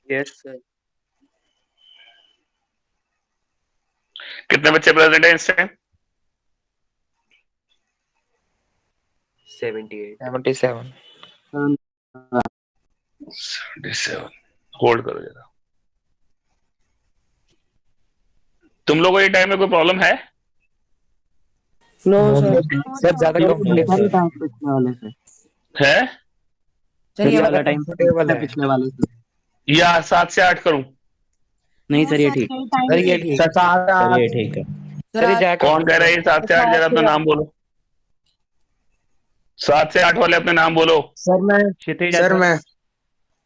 Yes sir. कितने बच्चे present हैं इस टाइम? 78। 77। 77। होल्ड करो जरा। तुम लोगों को ये टाइम में कोई प्रॉब्लम है? No no sir. सर, ज्यादा सर कंफर्टेबल बेटर ही सर। टाइम पिछले वाले से। है सर सर ये ये वाला वाला टाइम कंफर्टेबल है पिछले वाले से। या 7 से 8 करूं? नहीं सर ये ठीक। सर, ये ठीक है। सर ये ठीक है। सर सर, ये आज ज्यादा कौन कह रहा है ये कंफर्टेबल 7 से 8? जरा अपना नाम बोलो। 7 से 8 वाले अपने नाम बोलो। सर मैं क्षितिज है सर सर। मैं सर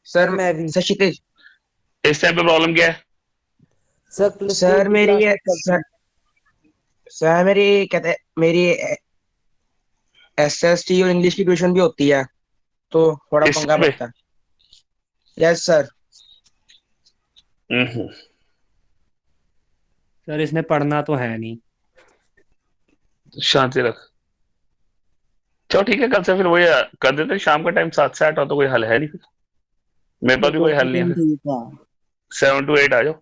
सर मैं भी। सर क्षितिज इस टाइम पे प्रॉब्लम क्या है? सर प्लस टू सर की मेरी क्लास ये- चल रही सर सर मेरी कहते मेरी SST और इंग्लिश की ट्यूशन भी होती है, तो थोड़ा इस पंगा टाइम पे? पड़ता है। Yes sir. हम्म। सर इसने पढ़ना तो है नहीं। शांति रख। चलो ठीक है, कल से फिर वही कर देते हैं। शाम का टाइम 7 से 8 हो तो कोई हल है नहीं फिर। मेरे पास भी कोई हल नहीं है फिर। 7 to 8 आ जाओ।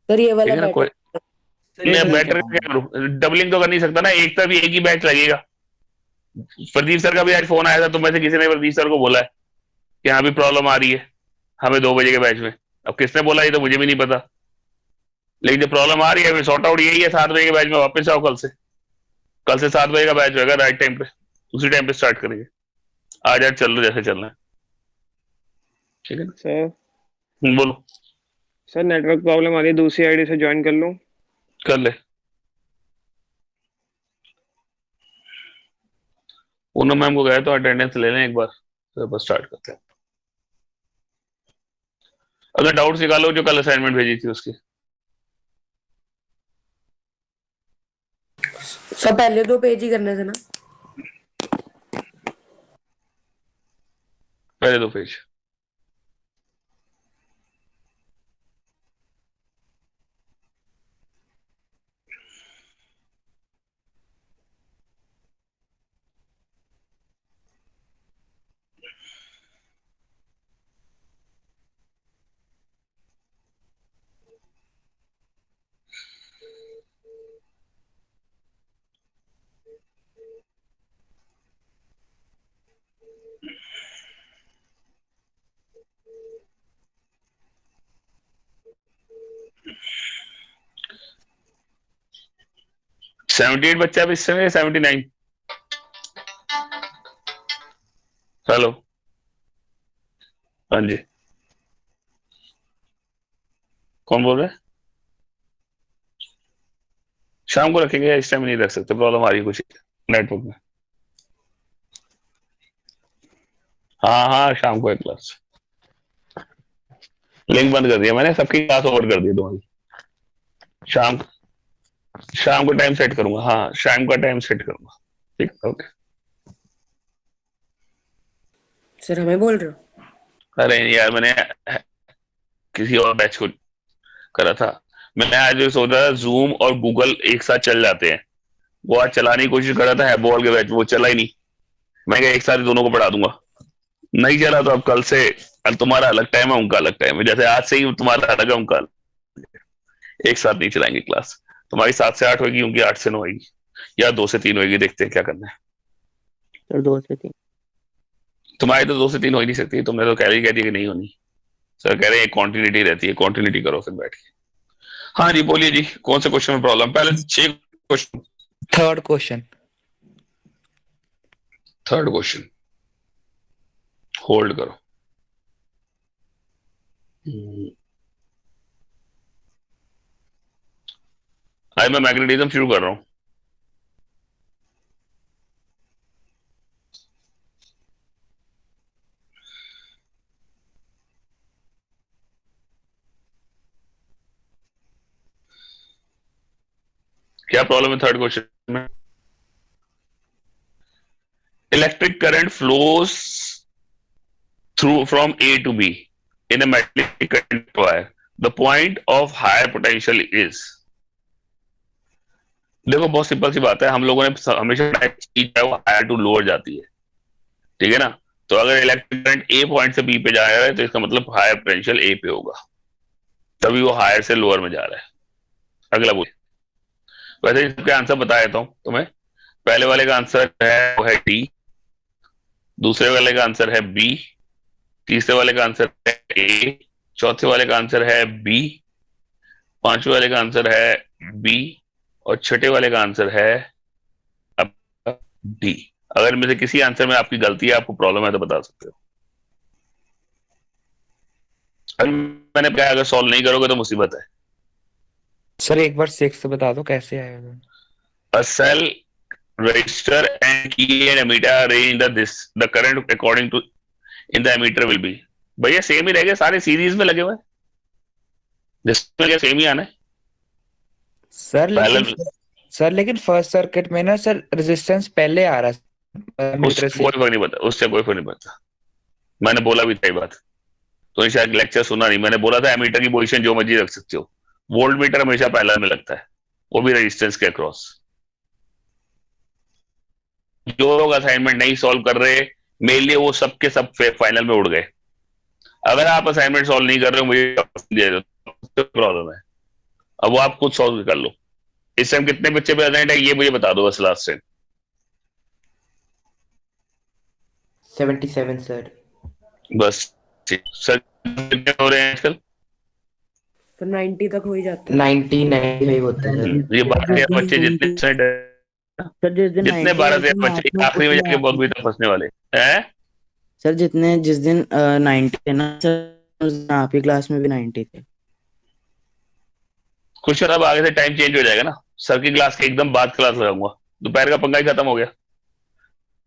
सर ये वाला ठीक है ना? कोई बेटर। सर ये मैं ठीक है। बेटर क्या करूं? डबलिंग तो कर नहीं सकता ना, एक तरफ एक ही बैच लगेगा। प्रदीप सर का भी आज फोन आया था, तो में से किसी ने प्रदीप सर को बोला है कि हाँ भी प्रॉब्लम आ रही है हमें 2 बजे के बैच में। अब किसने बोला ये तो मुझे भी नहीं पता, लेकिन जो प्रॉब्लम आ रही है सॉर्ट आउट यही है। 7 बजे के बैच में वापस आओ कल से। कल से 7 बजे का बैच होगा राइट टाइम पे, उसी टाइम पे स्टार्ट करेंगे। आज आज चल लो जैसे चलना है। ठीक है ना? सर बोलो। सर नेटवर्क प्रॉब्लम आ रही है, दूसरी आईडी से ज्वाइन कर लूं? कर ले। पूनम मैम को गए तो अटेंडेंस ले लें एक बार, फिर बस स्टार्ट करते हैं। अगर डाउट निकालो जो कल असाइनमेंट भेजी थी उसकी। सर पहले 2 पेज ही करने थे ना। पहले 2 पेज। सेवेंटी एट बच्चा अब इस समय 79। हेलो। हाँ जी। कौन बोल रहे हैं? शाम को रखेंगे, इस टाइम नहीं रख सकते, प्रॉब्लम आ रही है कुछ नेटवर्क में। हाँ हाँ, शाम को है क्लास। लिंक बंद कर दिया मैंने, सबकी क्लास ओवर कर दी तुम्हारी। शाम शाम को टाइम सेट करूंगा। हाँ, शाम का टाइम सेट करूंगा। ठीक है, ओके। सर हमें बोल रहे हो? अरे यार, मैंने किसी और बैच को करा था। मैं आज सोच रहा था जूम और गूगल एक साथ चल जाते हैं। वो आज चलाने की कोशिश कर रहा था हैबॉल के बैच, वो चला ही नहीं। मैं क्या एक साथ ही दोनों को पढ़ा दूंगा। नहीं चला तो अब कल से तुम्हारा अलग टाइम है, उनका अलग टाइम है। जैसे आज से ही तुम्हारा अलग है, उनका अलग। एक साथ नहीं चलाएंगे क्लास। तुम्हारी 7 से 8 होगी, उनकी 8 से 9 होगी, या 2 से 3 होगी। देखते हैं क्या करना है। सर 2 से 3। तुम्हारी तो 2 से 3 हो ही नहीं सकती, तुमने तो कह दी कि नहीं होनी। सर कह रहे हैं कॉन्टिन्यूटी रहती है, कॉन्टिन्यूटी करो फिर बैठ के। हाँ जी, बोलिए जी, कौन से क्वेश्चन में प्रॉब्लम? पहले 6 question. Third question. Third question, hold करो। आज मैं मैग्नेटिज्म शुरू कर रहा हूं। क्या प्रॉब्लम है थर्ड क्वेश्चन में? Electric current flows through from A to B in a magnetic current wire. The point of higher potential is। देखो बहुत सिंपल सी बात है, हम लोगों ने हमेशा चीज है वो हायर टू लोअर जाती है। ठीक है ना? तो अगर इलेक्ट्रिक करंट ए पॉइंट से बी पे जा रहा है तो इसका मतलब हायर पोटेंशियल ए पे होगा। तभी वो हायर से लोअर में जा रहा है। अगला बोलिए। वैसे इसके आंसर बता देता हूं तुम्हें। पहले वाले का आंसर है वो है डी, दूसरे वाले का आंसर है बी, तीसरे वाले का आंसर है ए, चौथे वाले का आंसर है बी, पांचवे वाले का आंसर है बी, और छठे वाले का आंसर है डी। अगर इनमें से किसी आंसर में आपकी गलती है, आपको प्रॉब्लम है, तो बता सकते हो। अगर मैंने कहा अगर सॉल्व नहीं करोगे तो मुसीबत है। सर एक बार 6 बता दो कैसे आएगा। A cell register and key and emitter arrange the current according to in the emitter will be। भैया सेम ही रहेगा, सारे सीरीज में लगे हुए हैं, जिसमें क्या सेम ही आना है। सर लेकिन फर्स्ट सर्किट में ना सर रेजिस्टेंस पहले आ रहा है मीटर उससे से। कोई फर्क नहीं पड़ता, उससे कोई फर्क नहीं पड़ता। मैंने बोला भी था ये बात, तो शायद लेक्चर सुना नहीं। मैंने बोला था एमीटर की पोजीशन जो मर्जी रख सकते हो, वोल्ट मीटर हमेशा पहला में लगता है, वो भी रेजिस्टेंस के अक्रॉस। जो लोग असाइनमेंट नहीं सॉल्व कर रहे, मेरे लिए वो सब के सब फाइनल में उड़ गए। अगर आप असाइनमेंट सॉल्व नहीं कर रहे हो, मुझे प्रॉब्लम है। अब वो आप खुद सॉल्व कर लो। इस टाइम कितने बच्चे प्रेजेंट है ये मुझे बता दो बस लास्ट टाइम। 77 सर। बस सर कितने हो रहे हैं आजकल? तो 90 तक हो ही जाते हैं। 95 होते हैं सर। ये 12 बच्चे जितने सर जिस दिन जितने 12 बच्चे आखिरी में जाके बहुत भी फंसने वाले हैं। सर जिस दिन 90 थे ना सर, उस दिन आपकी क्लास में भी 90 थे। कुछ अब आगे से टाइम चेंज हो जाएगा ना, सर की क्लास के एकदम बाद क्लास लगाऊंगा। दोपहर का पंगा ही खत्म हो गया,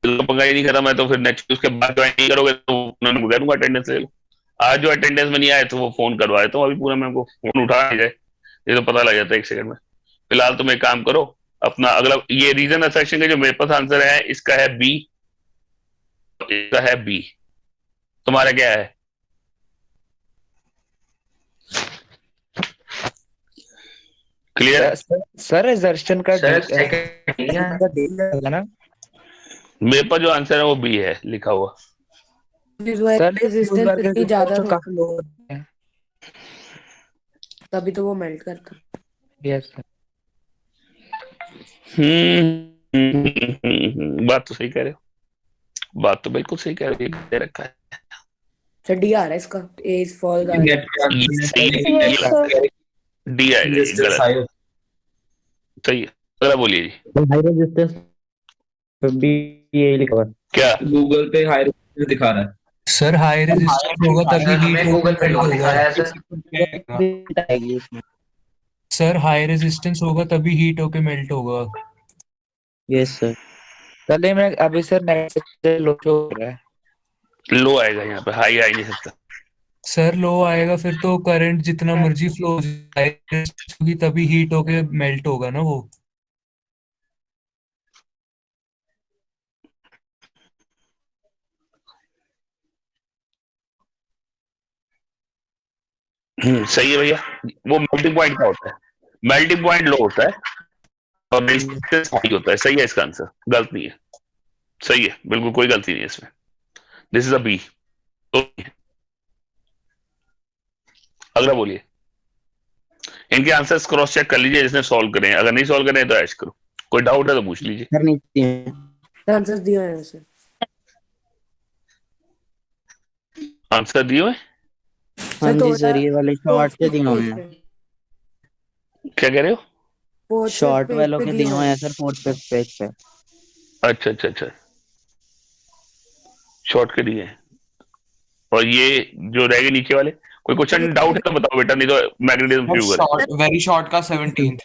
पंगा ही नहीं खत्म है तो फिर नेक्स्ट उसके बाद ज्वाइन नहीं करोगे तो उन्होंने कह दूंगा अटेंडेंस ले लो। आज जो अटेंडेंस में नहीं आए तो वो फोन करवाए, तो अभी पूरा मेरे को फोन उठा नहीं जाए, ये तो पता लग जाता है एक सेकंड में। फिलहाल तुम एक काम करो, अपना अगला ये रीजन असर्शन का जो मेरे पास आंसर है इसका है बी, इसका है बी। तुम्हारा क्या है? क्लियर? सर एजर्शन का सर ना मेरे पास जो आंसर है वो बी है लिखा हुआ। सर रेजिस्टेंस इतनी ज्यादा तो था, काफी लो है। तभी तो वो मेल्ट करता। Yes sir. बात तो सही कह रहे हो, बात तो बिल्कुल सही कह रहे हो, दे रखा है। सर डी आ रहा है इसका, ए इज फॉल्स आ रहा है। डी आएगा, ये गलत। सही है, अगला बोलिए जी। हाई रेजिस्टेंस भी ये लिखा हुआ है। क्या गूगल पे हाई रेजिस्टेंस दिखा रहा है सर हाई रेजिस्टेंस होगा तभी हमें गूगल पे लो दिखा रहा है सर। आएगी इसमें। सर हाई रेजिस्टेंस होगा तभी हीट होके मेल्ट होगा। Yes sir. चलिए मैं अभी सर नेक्स्ट लो हो रहा है। लो आएगा यहाँ पे, हाई आ ही नहीं सकता। सर लो आएगा फिर तो करंट जितना मर्जी फ्लो होगी तभी हीट होके मेल्ट होगा ना वो। सही है भैया। वो मेल्टिंग पॉइंट क्या होता है? मेल्टिंग पॉइंट लो होता है और रेजिस्टेंस हाई होता है। सही है इसका आंसर, गलत नहीं है, सही है, बिल्कुल कोई गलती नहीं है इसमें। This is a B. तो अगला बोलिए। इनके आंसर्स क्रॉस चेक कर लीजिए जिसने सॉल्व करें, अगर नहीं सॉल्व करें तो ऐश करो, कोई डाउट है तो पूछ लीजिए। सर नीचे है। आंसर्स दिया है सर। आंसर दिए हुए? हाँ जी सर, ये वाले शॉर्ट से दिए हुए हैं। क्या कह रहे हो? शॉर्ट वालों के दिए हुए हैं सर, 4th पेज पे। अच्छा अच्छा अच्छा, शॉर्ट के दिए हैं। और ये जो रह गए नीचे वाले, कोई क्वेश्चन डाउट है तो बताओ बेटा, नहीं तो मैग्नेटिज्म शुरू करें। वेरी शॉर्ट का 17th।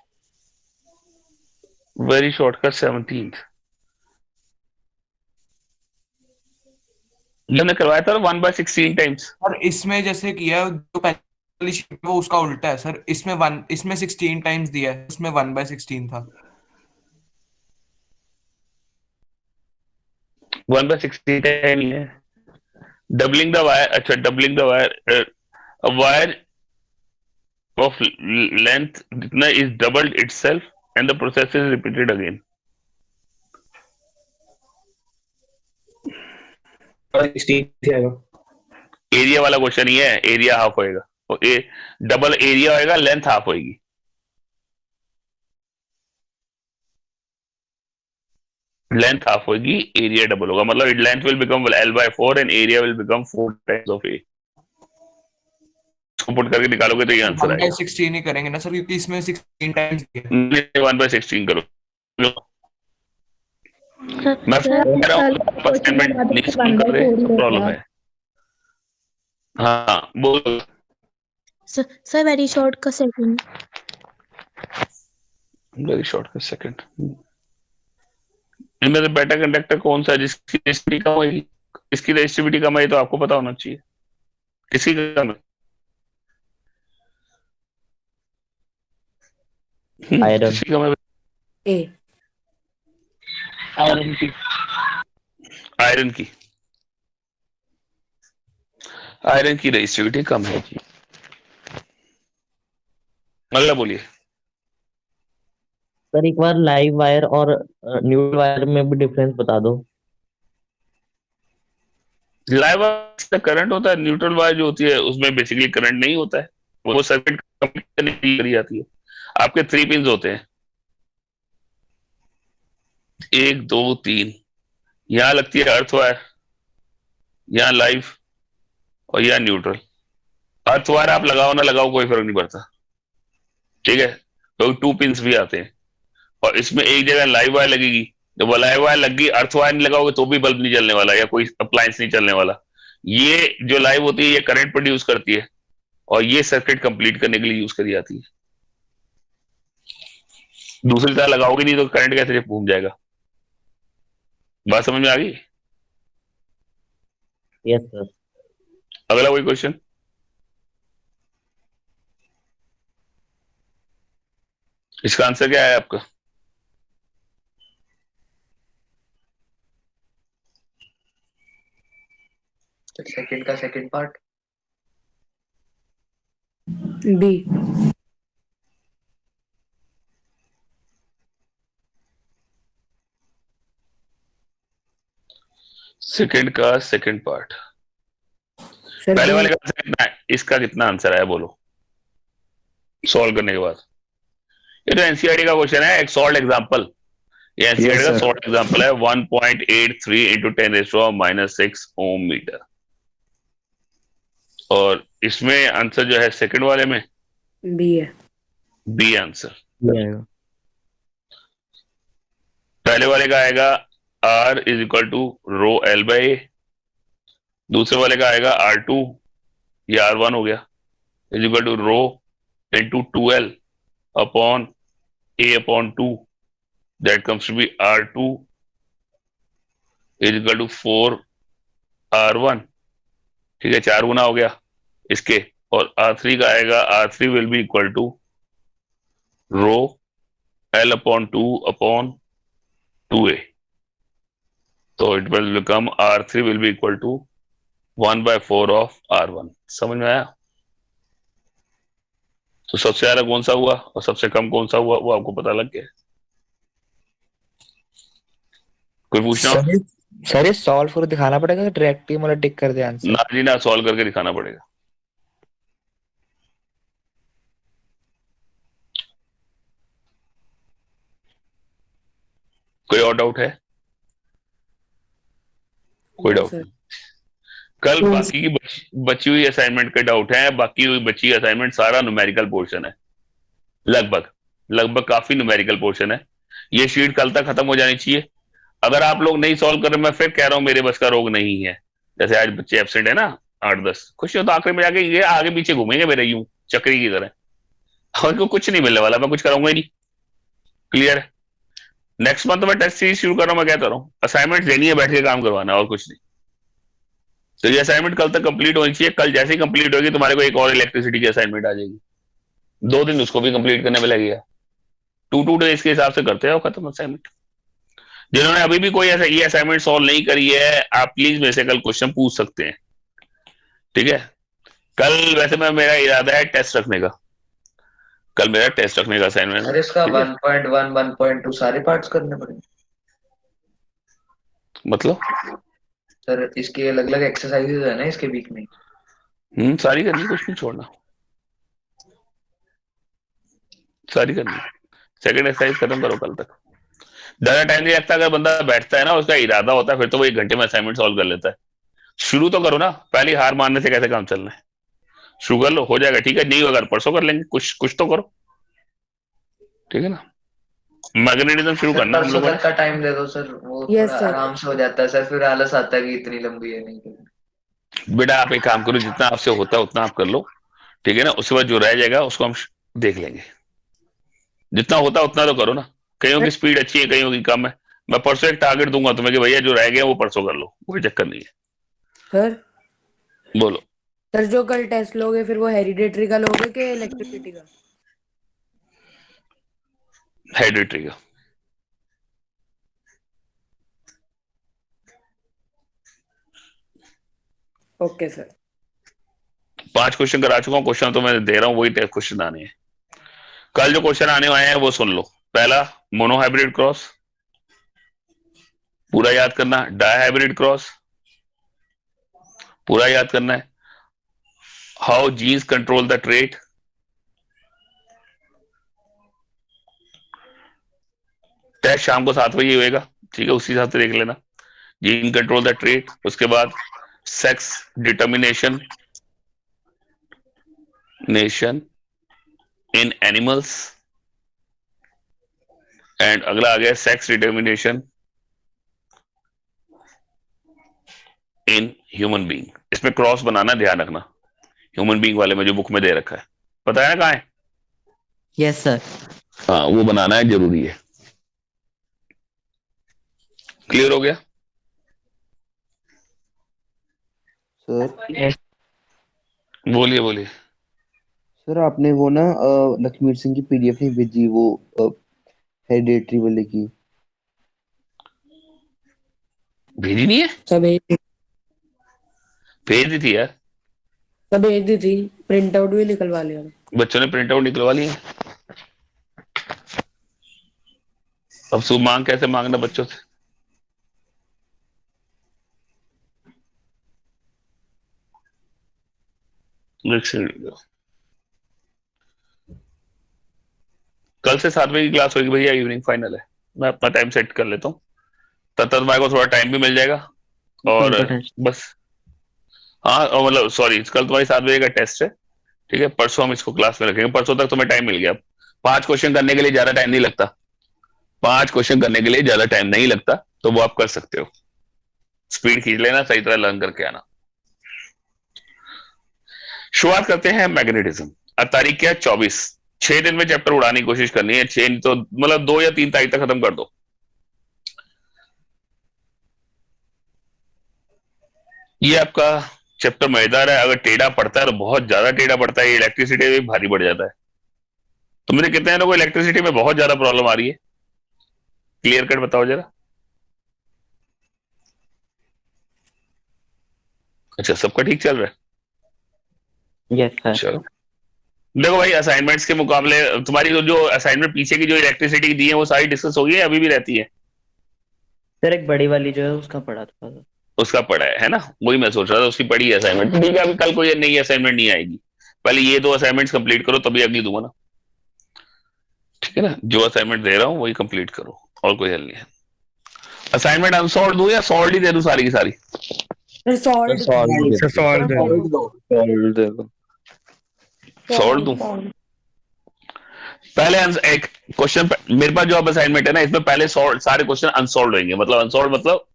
वेरी शॉर्ट का 17th हमने करवाया था 1/16 टाइम्स। और इसमें जैसे किया जो पहली शीट में वो उसका उल्टा है सर। इसमें 16 टाइम्स दिया है, उसमें 1/16 था। 1/16 टाइम ही है। डबलिंग द वायर, अच्छा doubling the wire, wire of length जितना is doubled itself and the process is repeated again. 16 आएगा। एरिया वाला क्वेश्चन ही है, एरिया हाफ होएगा। और ए डबल एरिया होएगा, लेंथ हाफ होएगी। लेंथ हाफ होगी, एरिया डबल होगा, मतलब length will become L/4 and area will become 4 times of a. इसको पुट करके निकालोगे तो ये आंसर आएगा। 1/16 ही करेंगे ना सर, क्योंकि इसमें 16 टाइम्स दिया है। 1/16 करो। मैं कह रहा हूँ असाइनमेंट नहीं सॉल्व कर रहे तो प्रॉब्लम है। हाँ बोल। सर वेरी शॉर्ट का सेकंड। वेरी शॉर्ट का सेकंड। इनमें से बेटा कंडक्टर कौन सा है जिसकी रेजिस्टिविटी कम होगी? इसकी रेजिस्टिविटी कम है तो आपको पता होना चाहिए। किसी का कम है? आयरन। किसी का कम है? ए। आयरन की। आयरन की। आयरन की रेजिस्टिविटी कम है जी। अगला बोलिए। सर एक बार लाइव वायर और न्यूट्रल वायर में भी डिफरेंस बता दो। लाइव वायर करंट होता है, न्यूट्रल वायर जो होती है उसमें बेसिकली करंट नहीं होता है, वो सर्किट कंप्लीट करने के लिए करी जाती है। आपके 3 पिन होते हैं, 1 2 3। यहां लगती है अर्थ वायर, यहां लाइव और यहां न्यूट्रल। अर्थ वायर आप लगाओ ना लगाओ कोई फर्क नहीं पड़ता, ठीक है। तो 2 पिन भी आते हैं और इसमें एक जगह लाइव वायर लगेगी। जब वो लाइव वायर लगी, अर्थ वायर नहीं लगाओगे तो भी बल्ब नहीं चलने वाला या कोई अप्लायंस नहीं चलने वाला। ये जो लाइव होती है ये करंट प्रोड्यूस करती है और ये सर्किट कंप्लीट करने के लिए यूज करी जाती है। दूसरी तरह लगाओगे नहीं तो करंट कैसे घूम जाएगा? बात समझ में आ गई? Yes sir. अगला कोई क्वेश्चन? इसका आंसर क्या है आपका? सेकंड का सेकंड पार्ट। बी। सेकंड का सेकंड पार्ट। सर पहले बी। वाले का आंसर कितना है? इसका कितना आंसर है बोलो सॉल्व करने के बाद। ये तो एनसीईआरटी का क्वेश्चन है, एक सॉल्व एग्जांपल। ये एनसीईआरटी का सॉल्व एग्जांपल है। 1.83 into 10⁻⁻6 ओम मीटर। और इसमें आंसर जो है सेकंड वाले में बी है। B answer. पहले वाले का आएगा R is equal to rho L/A। दूसरे वाले का आएगा R2, ये R1 हो गया, is equal to rho into 2L upon A/2। That comes to be R2 is equal to 4R1। ठीक है, 4 गुना हो गया इसके। और R3 का आएगा R3 will be equal to rho L/2 upon 2A। तो it will become R3 will be equal to 1/4 of R1। समझ में आया? तो सबसे ज्यादा कौन सा हुआ और सबसे कम कौन सा हुआ वो आपको पता लग गया। कोई पूछना? सर ये सॉल्व for दिखाना पड़ेगा, डायरेक्ट ही मतलब टिक कर दे आंसर? ना जी ना, सॉल्व करके दिखाना पड़ेगा। कोई और डाउट है? कोई डाउट नहीं। कल बाकी की बची हुई असाइनमेंट के डाउट है। बाकी हुई बची असाइनमेंट सारा न्यूमेरिकल पोर्शन है, लगभग लगभग काफी न्यूमेरिकल पोर्शन है। ये शीट कल तक खत्म हो जानी चाहिए। अगर आप लोग नहीं सॉल्व कर रहे, मैं फिर कह रहा हूं मेरे बस का रोग नहीं है। जैसे आज बच्चे एब्सेंट है ना 8-10, खुश हो तो आखिर में जाके ये आगे पीछे घूमेंगे मेरे यूं चक्री की तरह। और इनको कुछ नहीं मिलने वाला, मैं कुछ कराऊंगा ही नहीं। क्लियर है? नेक्स्ट मंथ मैं टेस्ट सीरीज शुरू कर रहा हूं। मैं कहता रहा हूं असाइनमेंट देनी है, बैठ के काम करवाना और कुछ नहीं। तो ये असाइनमेंट कल तक कंप्लीट होनी चाहिए। कल जैसे ही कंप्लीट होगी तुम्हारे को एक और इलेक्ट्रिसिटी की असाइनमेंट आ जाएगी। 2 दिन उसको भी कंप्लीट करने में लगेगा। 2 डेज के हिसाब से करते हैं खत्म असाइनमेंट। जिन्होंने अभी भी कोई ऐसा ये असाइनमेंट सॉल्व नहीं करी है, आप प्लीज मेरे से कल क्वेश्चन पूछ सकते हैं, ठीक है। कल वैसे मेरा इरादा है टेस्ट रखने का। कल मेरा टेस्ट रखने का असाइनमेंट। सर इसका 1.1 1.2 सारे पार्ट्स करने पड़ेंगे? मतलब सर इसके अलग अलग एक्सरसाइजेज है ना इसके बीच में? सारी करनी, कुछ नहीं छोड़ना। सारी करनी। सेकंड एक्सरसाइज खत्म करो कल तक। ज्यादा टाइम नहीं लगता, अगर बंदा बैठता है ना, उसका इरादा होता है, फिर तो वो 1 घंटे में असाइनमेंट सॉल्व कर लेता है। शुरू तो करो ना, पहली हार मारने से कैसे काम चलना है। शुरू कर लो, हो जाएगा। ठीक है, नहीं होगा परसों कर लेंगे, कुछ कुछ तो करो। ठीक है ना। मैग्नेटिज्म शुरू सर करना हम परसों लोगों ने। तक का टाइम दे दो सर, वो यस थोड़ा सर। आराम से हो जाता है सर, फिर आलस आता है कि इतनी लंबी है नहीं करनी। बेटा आप एक काम करो, जितना आपसे होता है उतना आप कर लो। ठीक है ना, उसके बाद जो रह जाएगा उसको हम देख लेंगे। जितना होता है उतना तो करो ना। कईयों की स्पीड अच्छी है, कईयों की कम है। मैं परसों एक टारगेट दूंगा तुम्हें कि भैया जो रह गया वो परसों कर लो, कोई चक्कर नहीं है। सर बोलो। सर जो कल टेस्ट लोगे फिर वो हेरिडेटरी का लोगे कि इलेक्ट्रिसिटी का? हेरिडिटरी का। Okay sir. 5 क्वेश्चन करा चुका हूँ, क्वेश्चन तो मैं दे रहा हूँ, वही टाइप क्वेश्चन आने हैं। कल जो क्वेश्चन आने वाले हैं वो सुन लो। पहला, मोनोहाइब्रिड क्रॉस, पूरा याद करना। डायहाइब्रिड क्रॉस, पूरा याद करना है। How genes control the trait, test शाम को 7 बजे होएगा। ठीक है, उसी हिसाब से देख लेना। Gene control the trait. उसके बाद sex determination in animals, and अगला आ गया sex determination in human being. इसमें क्रॉस बनाना ध्यान रखना, ह्यूमन बीइंग वाले में जो बुक में दे रखा है। पता है ना कहाँ है? Yes sir. हाँ, वो बनाना है, जरूरी है। क्लियर हो गया? सर बोलिए बोलिए। सर आपने वो ना लक्ष्मीर सिंह की पीडीएफ नहीं भेजी, वो हेरिडेटरी वाले की। भेजी नहीं है? सब भेज भेज दी थी यार, सब भेज दी थी, प्रिंट आउट भी निकलवा लिया। बच्चों ने प्रिंट आउट निकलवा लिए। अब सुबह मांग कैसे मांगना बच्चों से? कल से 7 बजे की क्लास होगी भैया, इवनिंग फाइनल है। मैं अपना टाइम सेट कर लेता हूँ, तब तक तुम्हारे को थोड़ा टाइम भी मिल जाएगा। और कल का टेस्ट। बस, हाँ, और मतलब सॉरी, कल तुम्हारी 7 बजे का टेस्ट है। ठीक है, परसों हम इसको क्लास में रखेंगे। परसों तक तुम्हें टाइम मिल गया। 5 क्वेश्चन करने के लिए ज्यादा टाइम नहीं लगता। 5 क्वेश्चन करने के लिए ज्यादा टाइम नहीं लगता, तो वो आप कर सकते हो। स्पीड खींच लेना, सही तरह लर्न करके आना। शुरुआत करते हैं मैग्नेटिज्म। अब तारीख क्या है? 24। 6 दिन में चैप्टर उड़ाने की कोशिश करनी है। 6 तो मतलब 2 या 3 तारीख तक खत्म कर दो। ये आपका चैप्टर मजेदार है। अगर टेढ़ा पड़ता है तो बहुत ज्यादा टेढ़ा पड़ता है। इलेक्ट्रिसिटी भी भारी पड़ जाता है। तो मुझे कितने हैं लोगों को इलेक्ट्रिसिटी में बहुत ज्यादा प्रॉब्लम आ रही है? क्लियर कट बताओ जरा। अच्छा, सबका ठीक चल रहा है? Yes sir. चलो, देखो भाई, असाइनमेंट्स के मुकाबले तुम्हारी जो असाइनमेंट पीछे की जो इलेक्ट्रिसिटी की दी है वो सारी डिस्कस हो गई है, अभी भी रहती है? सर एक बड़ी वाली जो है उसका पढ़ा था सर। उसका पढ़ा है ना? वही मैं सोच रहा था, उसकी पढ़ी है असाइनमेंट। ठीक है, अभी कल कोई नई असाइनमेंट नहीं आएगी। पहले ये 2 असाइनमेंट्स कंप्लीट करो, तभी अगली दूंगा ना। ठीक है ना, जो असाइनमेंट दे रहा हूँ वही कंप्लीट करो, और कोई हल नहीं है। असाइनमेंट अनसॉल्व दूं या सॉल्व ही दे दूं सारी की सारी? सर सॉल्व सर सॉल्व दे दो। सॉल्व दूं? पहले एक क्वेश्चन मेरे पास जो अब असाइनमेंट है ना, इसमें पहले सारे क्वेश्चन अनसॉल्व होंगे। मतलब अनसॉल्व मतलब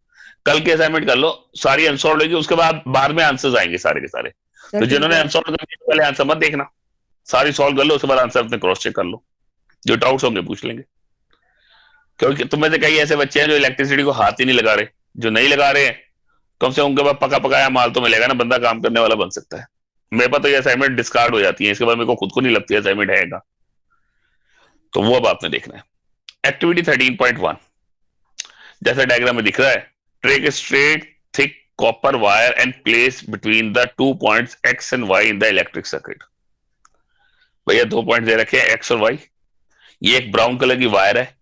कल की असाइनमेंट कर लो, सारी अनसॉल्व होगी। उसके बाद में आंसर्स आएंगे सारे के सारे। तो जिन्होंने अनसॉल्व कर दिया पहले आंसर मत देखना, सारी सॉल्व कर लो, उसके बाद आंसर अपने क्रॉस चेक कर लो। जो डाउट्स होंगे पूछ लेंगे। क्योंकि तुम्हें से कई ऐसे बच्चे हैं जो इलेक्ट्रिसिटी को हाथ ही नहीं लगा रहे। जो नहीं लगा रहे हैं, कम से कम उनके पास पका पकाया माल तो मिलेगा ना, बंदा काम करने वाला बन सकता है। मेरे पास तो ये असाइनमेंट डिस्कार्ड हो जाती है, इसके बाद मेरे को खुद को नहीं लगती असाइनमेंट है का। तो वो अब आपने देखना है। एक्टिविटी 13.1, जैसा डायग्राम में दिख रहा है, take a straight thick copper wire and place between the 2 points X and Y in the electric circuit. भैया 2 पॉइंट दे रखे हैं, एक्स और वाई। ये एक ब्राउन कलर की वायर है,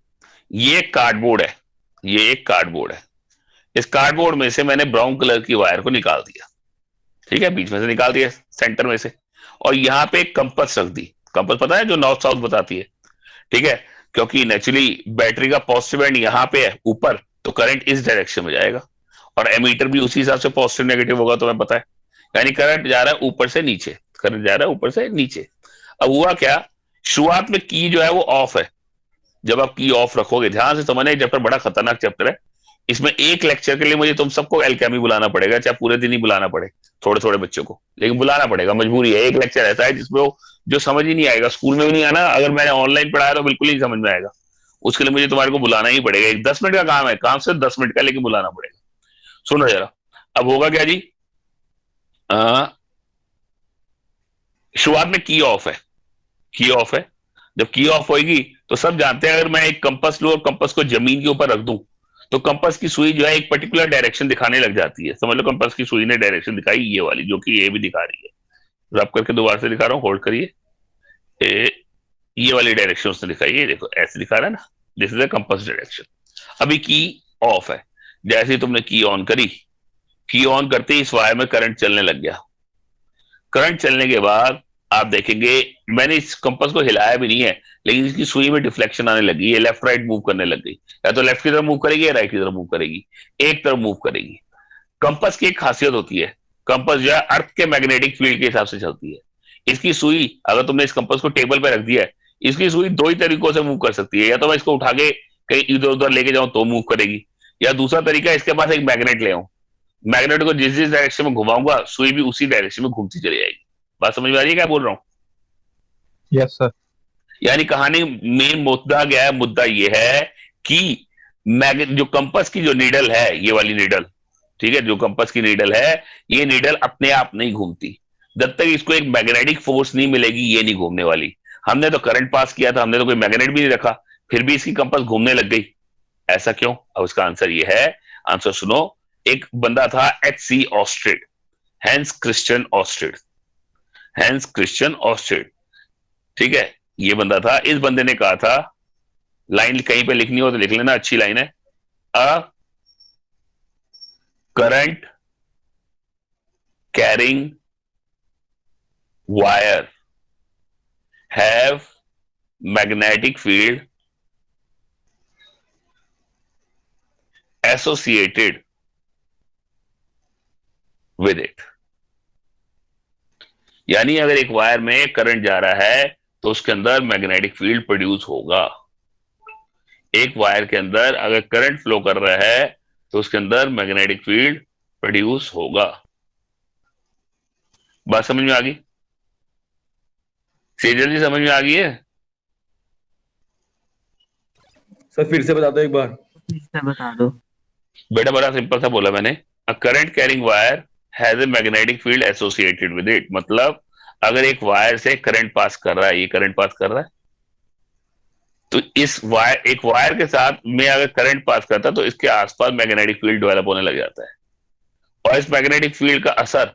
ये एक कार्डबोर्ड है, ये एक कार्डबोर्ड है। इस कार्डबोर्ड में से मैंने ब्राउन कलर की वायर को निकाल दिया। ठीक है, बीच में से निकाल दिया, सेंटर में से। और यहां पे एक कंपास रख दी। कंपास पता है, जो नॉर्थ साउथ बताती है। ठीक है, क्योंकि नेचुरली बैटरी का पॉजिटिव एंड यहाँ पे है ऊपर, तो करंट इस डायरेक्शन में जाएगा, और एमीटर भी उसी हिसाब से पॉजिटिव नेगेटिव होगा, तुम्हें पता है। यानी करंट जा रहा है ऊपर से नीचे, करंट जा रहा है ऊपर से नीचे। अब हुआ क्या, शुरुआत में की जो है वो ऑफ है। जब आप की ऑफ रखोगे, ध्यान से समझना, ये चैप्टर बड़ा खतरनाक चैप्टर है। इसमें एक लेक्चर के लिए मुझे तुम सबको एल्केमी बुलाना पड़ेगा, चाहे पूरे दिन ही बुलाना पड़े, थोड़े थोड़े बच्चों को, लेकिन बुलाना पड़ेगा, मजबूरी है। एक लेक्चर ऐसा है जिसमें वो जो समझ ही नहीं आएगा, स्कूल में भी नहीं आना, अगर मैंने ऑनलाइन पढ़ाया तो बिल्कुल ही समझ में आएगा। उसके लिए मुझे तुम्हारे को बुलाना ही पड़ेगा। एक 10 मिनट का काम है, काम सिर्फ 10 मिनट का, लेकिन बुलाना पड़ेगा। सुनो जरा, अब होगा क्या जी, शुरुआत में की ऑफ है, की ऑफ है। जब की ऑफ होगी तो सब जानते हैं, अगर मैं एक कंपास लूं और कंपास को जमीन के ऊपर रख दूं, तो कंपास की सुई जो है एक पर्टिकुलर डायरेक्शन दिखाने लग जाती है। समझ लो कंपास की सुई ने डायरेक्शन दिखाई ये वाली, जो कि ये भी दिखा रही है। रब करके दोबारा से दिखा रहा हूं, होल्ड करिए। ये वाली डायरेक्शन उसने दिखाई है, देखो ऐसे दिखा रहा है ना, this is the compass direction. अभी की ऑफ है, जैसे ही तुमने की ऑन करी, की ऑन करते ही इस वायर में करंट चलने लग गया। करंट चलने के बाद आप देखेंगे, मैंने इस कंपास को हिलाया भी नहीं है, लेकिन इसकी सुई में डिफ्लेक्शन आने लगी, ये लेफ्ट राइट मूव करने लग गई। या तो लेफ्ट की तरफ मूव करेगी या राइट की तरफ मूव करेगी, एक तरफ मूव करेगी। कंपास की एक खासियत होती है, कंपास जो है अर्थ के मैग्नेटिक फील्ड के हिसाब से चलती है। इसकी सुई, अगर तुमने इस कंपास को टेबल पर रख दिया है, इसकी सुई दो ही तरीकों से मूव कर सकती है। या तो मैं इसको उठा के कहीं इधर उधर लेके जाऊं तो मूव करेगी, या दूसरा तरीका, इसके पास एक मैग्नेट ले आऊं, मैग्नेट को जिस जिस डायरेक्शन में घुमाऊंगा, सुई भी उसी डायरेक्शन में घूमती चली जाएगी। बात समझ में आ रही है क्या बोल रहा हूं? Yes sir. यानी कहानी मेन मुद्दा गया है, मुद्दा ये है कि जो कंपास की जो नीडल है, ये वाली नीडल, ठीक है, जो कंपास की नीडल है, ये नीडल अपने आप नहीं घूमती। जब तक इसको एक मैग्नेटिक फोर्स नहीं मिलेगी, ये नहीं घूमने वाली। हमने तो करंट पास किया था, हमने तो कोई मैग्नेट भी नहीं रखा, फिर भी इसकी कंपास घूमने लग गई। ऐसा क्यों? अब उसका आंसर ये है, आंसर सुनो। एक बंदा था H.C. ऑस्ट्रिड, हैंस क्रिश्चियन ऑस्ट्रिड, हैंस क्रिश्चियन ऑस्ट्रिड, ठीक है, ये बंदा था। इस बंदे ने कहा था, लाइन कहीं पे लिखनी हो तो लिख लेना, अच्छी लाइन है, a current carrying wire have magnetic field associated with it. यानी अगर एक वायर में करंट जा रहा है तो उसके अंदर मैग्नेटिक फील्ड प्रोड्यूस होगा। एक वायर के अंदर अगर करंट फ्लो कर रहा है तो उसके अंदर मैग्नेटिक फील्ड प्रोड्यूस होगा। बात समझ में आ गई? सेजल जी समझ में आ गई है? सर फिर से बता दो एक बार। बता दो बेटा, बड़ा सिंपल सा बोला मैंने, a current carrying wire has a magnetic field associated with it. मतलब अगर एक वायर से करंट पास कर रहा है, ये करंट पास कर रहा है, तो इस वायर, एक वायर के साथ में अगर करंट पास करता है तो इसके आसपास मैग्नेटिक फील्ड डेवलप होने लग जाता है। और इस मैग्नेटिक फील्ड का असर,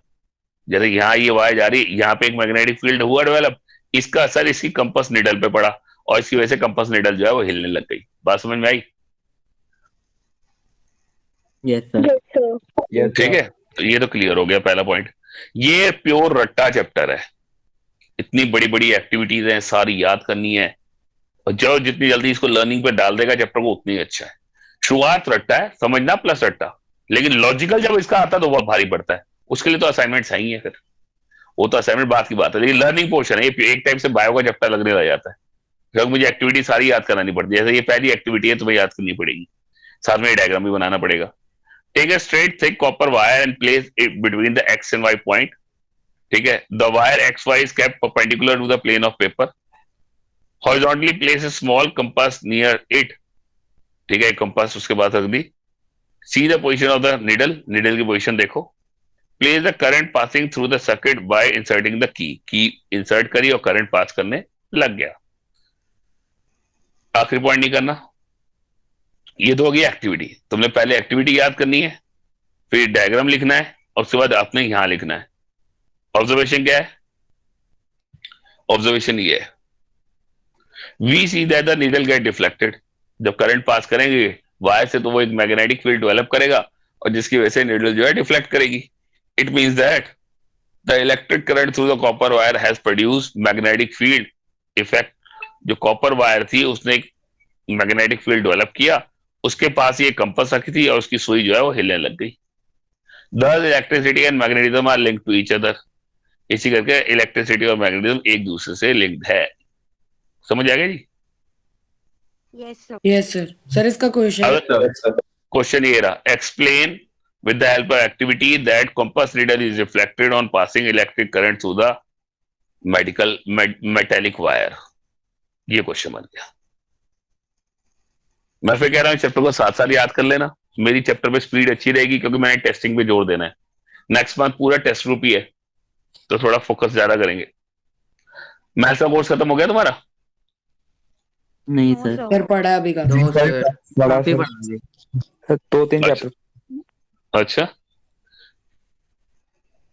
जैसे यहां ये वायर जा रही है, यहां पे एक मैग्नेटिक फील्ड हुआ डेवलप, इसका असर इसकी कंपास निडल पे पड़ा और इसकी वजह से कंपास निडल जो है वो हिलने लग गई। बात समझ में आई? Yes sir. ठीक है, तो ये तो क्लियर हो गया पहला पॉइंट। ये प्योर रट्टा चैप्टर है, इतनी बड़ी बड़ी एक्टिविटीज हैं, सारी याद करनी है, और जो जितनी जल्दी इसको लर्निंग पे डाल देगा चैप्टर को, उतनी अच्छा है। शुरुआत रट्टा है, समझना प्लस रट्टा, लेकिन लॉजिकल जब इसका आता है तो बहुत भारी पड़ता है। उसके लिए तो असाइनमेंट सही है, फिर वो तो असाइनमेंट बात की बात है, लेकिन लर्निंग पोर्शन है, ये एक टाइप से बायो का चैप्टर लगने लग जाता है, क्योंकि मुझे एक्टिविटी सारी याद करानी पड़ती है। जैसे ये पहली एक्टिविटी है, तुम्हें याद करनी पड़ेगी, साथ में डायग्राम भी बनाना पड़ेगा। Take a straight thick copper wire and place it between the X and Y point. ठीक है, the wire X Y is kept perpendicular to the plane of paper. Horizontally place a small compass near it. ठीक है, compass उसके बाद रख दी। See the position of the needle, needle की position देखो। Place the current passing through the circuit by inserting the key insert करी और करंट पास करने लग गया। आखिरी पॉइंट नहीं करना, ये तो होगी एक्टिविटी। तुमने पहले एक्टिविटी याद करनी है, फिर डायग्राम लिखना है, और उसके बाद आपने यहां लिखना है। ऑब्जर्वेशन क्या है? ऑब्जर्वेशन ये है, we see that the needle get deflected. जब करंट पास करेंगे वायर से तो वो एक मैग्नेटिक फील्ड डेवलप करेगा, और जिसकी वजह से नीडल जो है डिफ्लेक्ट करेगी। It means that the electric current through the copper wire has produced magnetic field effect जो कॉपर वायर थी उसने एक मैग्नेटिक फील्ड डेवलप किया, उसके पास ये कंपास रखी थी और उसकी सुई जो है वो हिलने लग गई। Thus electricity and magnetism are linked to each other. इसी करके इलेक्ट्रिसिटी और मैग्नेटिज्म एक दूसरे से लिंक्ड है। समझ आ गया जी? Yes sir. सर इसका क्वेश्चन अब क्वेश्चन ये रहा, explain with the help of activity that compass needle is reflected on passing electric current through the metallic wire। ये क्वेश्चन बन गया। मैं फिर कह रहा हूँ चैप्टर को साथ साथ याद कर लेना, मेरी चैप्टर पे स्पीड अच्छी रहेगी क्योंकि मैंने टेस्टिंग पे जोर देना है। नेक्स्ट मंथ पूरा टेस्ट ग्रुप ही है तो थोड़ा फोकस ज्यादा करेंगे। मैथ्स का कोर्स खत्म हो गया तुम्हारा? नहीं सर, सर पढ़ा है अभी का। नो सर, बड़ा काफी सर, पढ़ा है। 2-3 अच्छा। चैप्टर। अच्छा,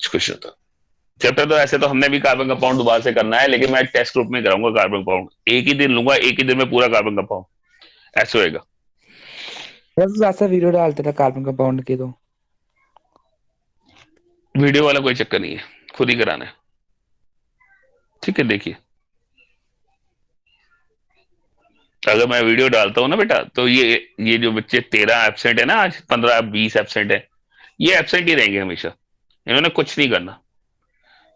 क्वेश्चन था चैप्टर तो ऐसे तो हमने भी कार्बन कंपाउंड दोबारा से करना है, लेकिन मैं टेस्ट ग्रुप में कराऊंगा कार्बन कंपाउंड। एक ही दिन लूंगा, एक ही दिन में पूरा कार्बन कंपाउंड, ऐसे होएगा। बस ऐसा वीडियो डालते थे कार्बन कंपाउंड की, तो वीडियो वाला कोई चक्कर नहीं है, खुद ही कराना है। ठीक है, देखिए अगर मैं वीडियो डालता हूं ना बेटा, तो ये जो बच्चे 13 एब्सेंट है ना, आज 15-20 एब्सेंट है, ये एब्सेंट ही रहेंगे हमेशा। इन्होंने कुछ नहीं करना।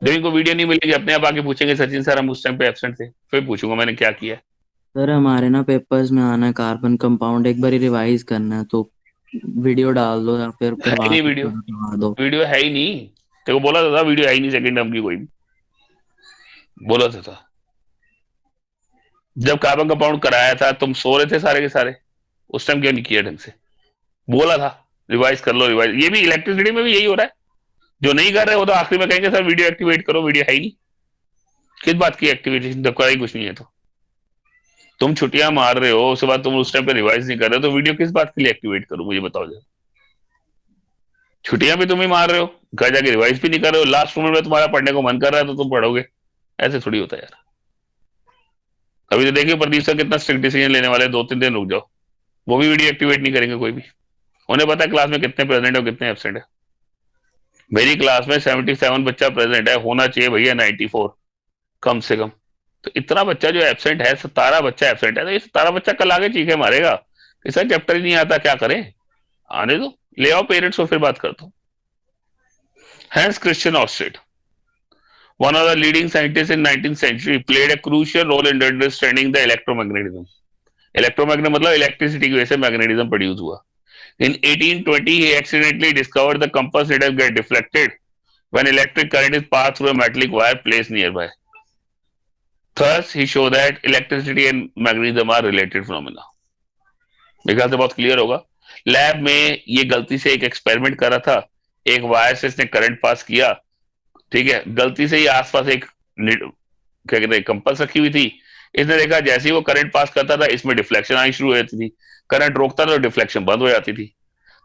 जब इनको वीडियो नहीं मिलेगी अपने आप आके पूछेंगे सचिन सर हम उस टाइम पे एब्सेंट थे, फिर पूछूंगा मैंने क्या किया। सर हमारे ना पेपर्स में आना है कार्बन कंपाउंड, एक बार रिवाइज करना है, तो वीडियो डाल दो या फिर है ही करवा नहीं वीडियो, दो। वीडियो है ही नहीं। तेरे को बोला था वीडियो है ही नहीं, सेकंड टर्म की कोई भी बोला था। जब कार्बन कंपाउंड कराया था तुम सो रहे थे सारे के सारे, उस टाइम क्यों नहीं किया ढंग से? बोला था रिवाइज कर लो, रिवाइज। ये भी इलेक्ट्रिसिटी में भी यही हो रहा है, जो नहीं कर रहे वो तो आखिरी में कहेंगे सर वीडियो एक्टिवेट करो, वीडियो है ही नहीं। किस बात की एक्टिविटी? जब करा ही कुछ नहीं है तो तुम छुट्टियां मार रहे हो, उसके बाद तुम उस टाइम पे रिवाइज नहीं कर रहे हो, तो वीडियो किस बात के लिए एक्टिवेट करो मुझे बताओ जरा। छुट्टियां भी तुम ही मार रहे हो, घर जाके रिवाइज भी नहीं कर रहे हो, लास्ट मोमेंट में तुम्हारा पढ़ने को मन कर रहा है तो तुम पढ़ोगे। ऐसे थोड़ी होता है यार। अभी तो देखिए प्रदीप सर कितना स्ट्रिक्ट डिसीजन लेने वाले, 2-3 दिन रुक जाओ, वो भी वीडियो एक्टिवेट नहीं करेंगे कोई भी। उन्हें पता है क्लास में कितने प्रेजेंट है और कितने एब्सेंट है। मेरी क्लास में 77 बच्चा प्रेजेंट है, होना चाहिए भैया 94 कम से कम। तो इतना बच्चा जो एब्सेंट है, 17 बच्चा एब्सेंट है, तो ये 17 बच्चा कल आगे चीखे मारेगा कि सर चैप्टर ही नहीं आता, क्या करें? आने दो, ले आओ पेरेंट्स को, फिर बात करता हूं। Hans Christian Ørsted, one of the leading scientists in 19th century, played a crucial role in understanding the electromagnetism। Electromagnet मतलब इलेक्ट्रिसिटी की वजह से मैग्नेटिज्म प्रोड्यूस हुआ। In 1820 he accidentally discovered the compass needle get deflected when electric current is passed through a metallic wire placed nearby। Thus he showed that electricity and magnetism are related phenomena। मेरे ख्याल से बहुत clear होगा। Lab में ये गलती से एक एक्सपेरिमेंट करा था, एक वायर से इसने करंट पास किया, ठीक है, गलती से ही आसपास एक क्या कहते हैं कंपस रखी हुई थी। इसने देखा जैसे ही वो करंट पास करता था इसमें डिफ्लेक्शन आनी शुरू हो जाती थी, करंट रोकता था तो डिफ्लेक्शन बंद हो जाती थी।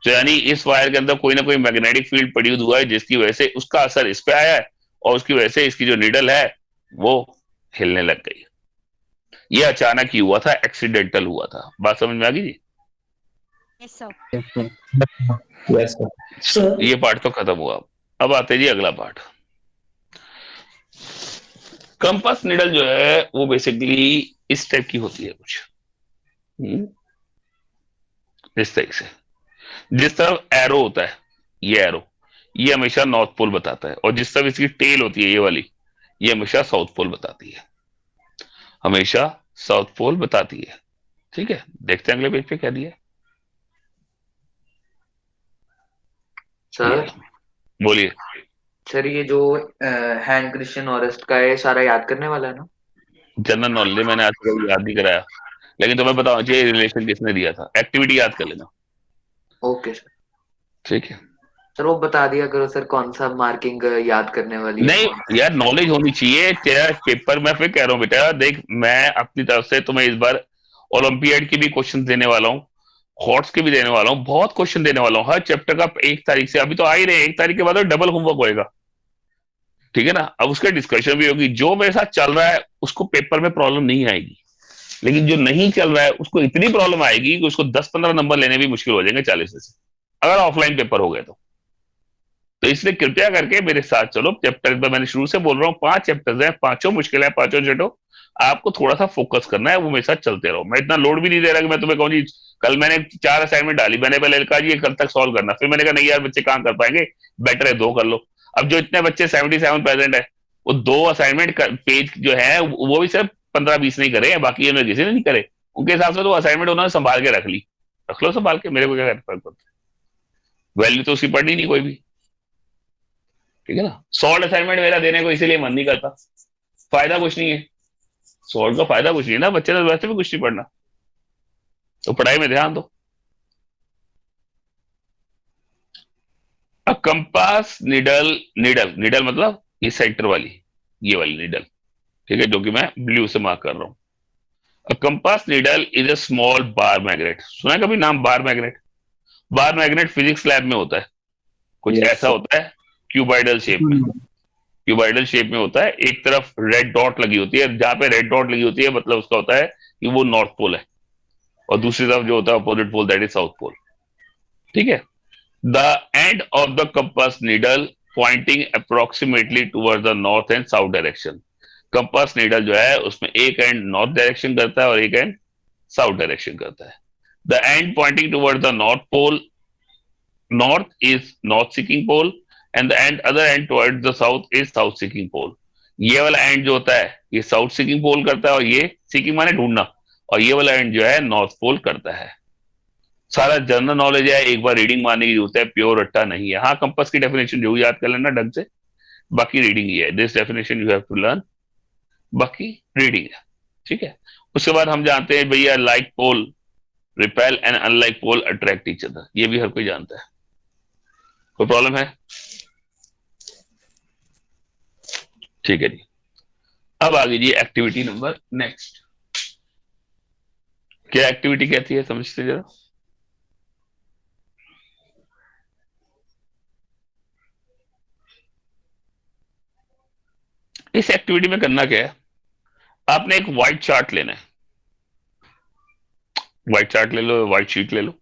तो यानी इस वायर के अंदर कोई ना कोई मैग्नेटिक फील्ड प्रोड्यूस हुआ है जिसकी वजह से उसका असर इस पे आया है और उसकी वजह से इसकी जो निडल है वो हिलने लग गई। ये अचानक ही हुआ था, एक्सीडेंटल हुआ था। बात समझ में आ गई जी? Yes sir. ये पार्ट तो खत्म हुआ। अब आते जी अगला पार्ट। कंपास निडल जो है वो बेसिकली इस टाइप की होती है कुछ, इस टाइप से। जिस तरफ एरो होता है, ये एरो, ये हमेशा नॉर्थ पोल बताता है, और जिस तरफ इसकी टेल होती है ये वाली, ये हमेशा साउथ पोल बताती है, हमेशा साउथ पोल बताती है। ठीक है, देखते हैं अगले पेज पे क्या दिया है। सर बोलिए। सर ये जो हैंड क्रिश्चियन ऑरेस्ट का है सारा याद करने वाला है ना? जनरल नॉलेज मैंने आज तक याद नहीं कराया, लेकिन तुम्हें बताओ ये रिलेशन किसने दिया था, एक्टिविटी याद कर लेना। Okay sir. ठीक है सर वो बता दिया करो सर, कौन सा मार्किंग याद करने वाली है? नहीं यार, नॉलेज होनी चाहिए तेरा पेपर। मैं फिर कह रहा हूँ बेटा, देख मैं अपनी तरफ से तुम्हें इस बार ओलंपियाड की भी क्वेश्चन देने वाला हूँ, हॉट्स के भी देने वाला हूँ, बहुत क्वेश्चन देने वाला हूँ हर चैप्टर का। 1 तारीख से, अभी तो आ ही रहे, 1 तारीख के बाद डबल होमवर्क होएगा, ठीक है ना। अब उसका डिस्कशन भी होगी। जो मेरे साथ चल रहा है उसको पेपर में प्रॉब्लम नहीं आएगी, लेकिन जो नहीं चल रहा है उसको इतनी प्रॉब्लम आएगी कि उसको 10-15 नंबर लेने भी मुश्किल हो जाएंगे 40 में से, अगर ऑफलाइन पेपर हो गए तो इसलिए कृपया करके मेरे साथ चलो। चैप्टर पर मैंने शुरू से बोल रहा हूँ 5 चैप्टर्स हैं, 5 मुश्किल है, 5 छठो। आपको थोड़ा सा फोकस करना है, वो मेरे साथ चलते रहो। मैं इतना लोड भी नहीं दे रहा कि मैं तुम्हें कहूँ जी कल मैंने 4 असाइनमेंट डाली, मैंने पहले कहा जी ये कल तक सॉल्व करना, फिर मैंने कहा नहीं यार बच्चे कहाँ कर पाएंगे, बेटर है 2 कर लो। अब जो इतने बच्चे 77 प्रेजेंट है, वो 2 असाइनमेंट पेज जो है वो भी सिर्फ 15-20 नहीं करे, बाकी उन्होंने किसी ने नहीं करे। उनके हिसाब से तो असाइनमेंट उन्होंने संभाल के रख ली, रख लो संभाल के, मेरे को क्या फर्क पड़ता है, वैल्यू तो उसकी पढ़नी नहीं कोई भी, ठीक है ना। सॉल्व असाइनमेंट मेरा देने को इसीलिए मन नहीं करता, फायदा कुछ नहीं है, सॉल्व का फायदा कुछ नहीं है ना, बच्चे ने वैसे भी कुछ नहीं पढ़ना, तो पढ़ाई में ध्यान दो। कंपास निडल, निडल निडल मतलब ये सेंटर वाली, ये वाली निडल, ठीक है, जो कि मैं ब्लू से मार्क कर रहा हूं। A compass needle is a small bar magnet, सुना है कभी नाम bar magnet? Bar magnet physics lab में होता है, कुछ ऐसा होता है क्यूबाइडल शेप में, क्यूबाइडल शेप में होता है, एक तरफ रेड डॉट लगी होती है, जहां पे रेड डॉट लगी होती है मतलब उसका होता है कि वो नॉर्थ पोल है, और दूसरी तरफ जो होता है opposite pole, that is south pole, ठीक है। The end of the compass needle pointing approximately toward the north and south direction, compass needle जो है उसमें एक एंड नॉर्थ डायरेक्शन करता है और एक एंड साउथ डायरेक्शन करता है। The end pointing toward the north pole, north is north seeking pole, and the end other end toward the south is south seeking pole. ये वाला एंड जो होता है ये साउथ सीकिंग पोल करता है, और ये सीकिंग माने ढूंढना, और ये वाला एंड जो है नॉर्थ पोल करता है। सारा जनरल नॉलेज है, एक बार रीडिंग मारने की जरूरत है, प्योर रट्टा नहीं है। हाँ कंपास की डेफिनेशन जो याद कर लेना ढंग से, बाकी रीडिंग ही है, this definition you have to learn, बाकी रीडिंग है, ठीक है। उसके बाद हम जानते हैं भैया like pole repel and unlike pole attract each other, ये भी हर कोई जानता है, कोई प्रॉब्लम है? ठीक है जी। अब आगे जी एक्टिविटी नंबर नेक्स्ट, क्या एक्टिविटी कहती है समझते जरा। इस एक्टिविटी में करना क्या है, आपने एक व्हाइट चार्ट लेना है, व्हाइट चार्ट ले लो, व्हाइट शीट ले लो,